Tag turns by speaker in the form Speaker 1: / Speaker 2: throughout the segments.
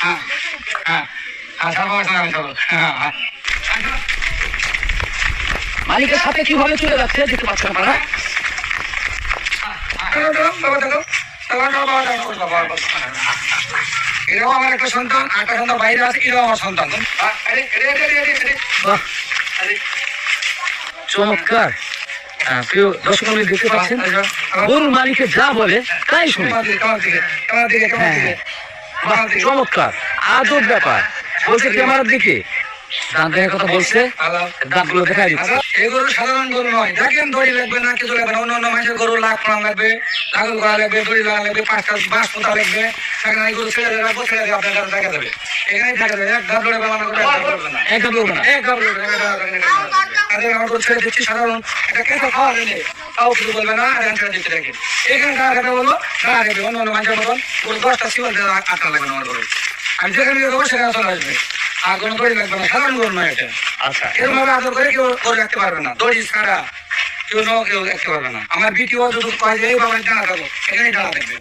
Speaker 1: হ্যাঁ হ্যাঁ হ্যাঁ চলো হ্যাঁ।
Speaker 2: মালিকের সাথে কিভাবে চলে যাচ্ছে দেখতে পাচ্ছেন আপনারা।
Speaker 1: এরাও আমার একটা সন্তান, একটা সন্তান বাইরে আছে, এরাও আমার সন্তান।
Speaker 2: চমৎকার। প্রিয় দর্শক মণ্ডলী দেখতে পাচ্ছেন গরুর মালিকের যা বলে তাই শুনে। চমৎকার আজব ব্যাপার। বলছে ক্যামেরার দিকে দাঁত দেখার কথা বলছে, দাঁতগুলো দেখা দিচ্ছে।
Speaker 1: এগুলো সাধারণ গরু নয়, দেখেন দড়ি লাগবে না, কিছু লাগবে না। অন্য অন্য মানুষের গরু লাখ প্রাণ লাগবে, ছাগল করা লাগবে, দড়ি লাগা লাগবে, 5টা বাঁশ পোতা লাগবে। সেখানে এগুলো ছেড়ে দেবে, রাখবো, ছেড়ে দেবে, আপনার কাছে দেখা যাবে। এখানেই দেখা যাবে, এক গাছ লড়ে বেলানো করে
Speaker 2: এক গাছ লড়বে না,
Speaker 1: এক গাছ লড়বে আমার গরু ছেড়ে দিচ্ছি। সাধারণ একটা কেঁচো খাওয়া গেলে তাও কিছু বলবে না, আর ছেড়ে দিচ্ছি। দেখেন এখানে গা খাতে বলবো, গা খাতে অন্য অন্য মানুষের মতন ওর 10টা শিবল আটটা লাগবে না আমার গরু। আমি যেখানে দেবো সেখানে চলে আসবে, আর কোনো দড়ি লাগবে না। সাধারণ গরু নয় এটা।
Speaker 2: আচ্ছা,
Speaker 1: এরকম ভাবে আদর করে কেউ করে রাখতে পারবে না, দড়ি ছাড়া কেউ রাখতে পারবে না। আমার বিটিও যদি কয় যে এই বাবা ডানা থাকো, এখানেই ডানা থাকবে।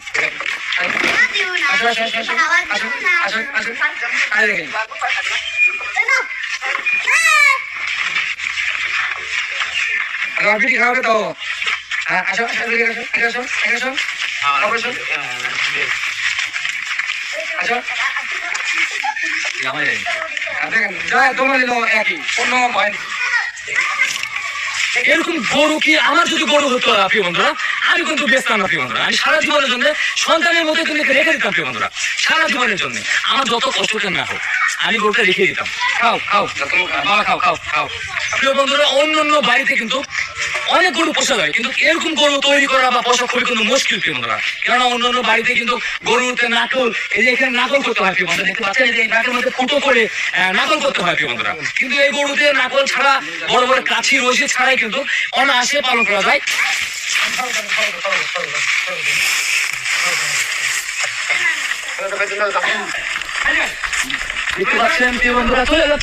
Speaker 1: আমার বিটি খাওয়াবে তো। হ্যাঁ আসো আসো আসো আসো অবশ্যই আসো। দেখেন জয় তোমার একই কোনো ভয় নেই।
Speaker 2: এরকম গরু কি আমার যদি গরু হতো প্রিয় বন্ধুরা, আমি কিন্তু বেচতাম না প্রিয় বন্ধুরা। আমি সারা জীবনের জন্য সন্তানের মধ্যে কিন্তু রেখে দিতাম প্রিয় বন্ধুরা। সারা জীবনের জন্য আমার যত কষ্ট না হোক আমি গরুটা রেখে দিতাম।
Speaker 1: খাও খাও বাবা খাও খাও খাও।
Speaker 2: প্রিয় বন্ধুরা, অন্য অন্য বাড়িতে কিন্তু অনেক গরু পোষা যায়, কিন্তু এরকম গরু তৈরি করা বা পোষা খুবই কিন্তু মুশকিল প্রিয় বন্ধুরা। কেননা অন্য অন্য বাড়িতে কিন্তু গরুতে নাকল, এই যে এখানে নাকল করতে হয় প্রিয় বন্ধুরা। দেখতে পাচ্ছেন এই নাকের মধ্যে ফুটো করে নাকল করতে হয় প্রিয় বন্ধুরা। কিন্তু এই গরুতে নাকল ছাড়া, বড় বড় কাছি রশি ছাড়াই কিন্তু অনায়াসে পালন করা যায়। দেখতে পাচ্ছেন প্রিয় বন্ধুরা, চলে যাচ্ছে।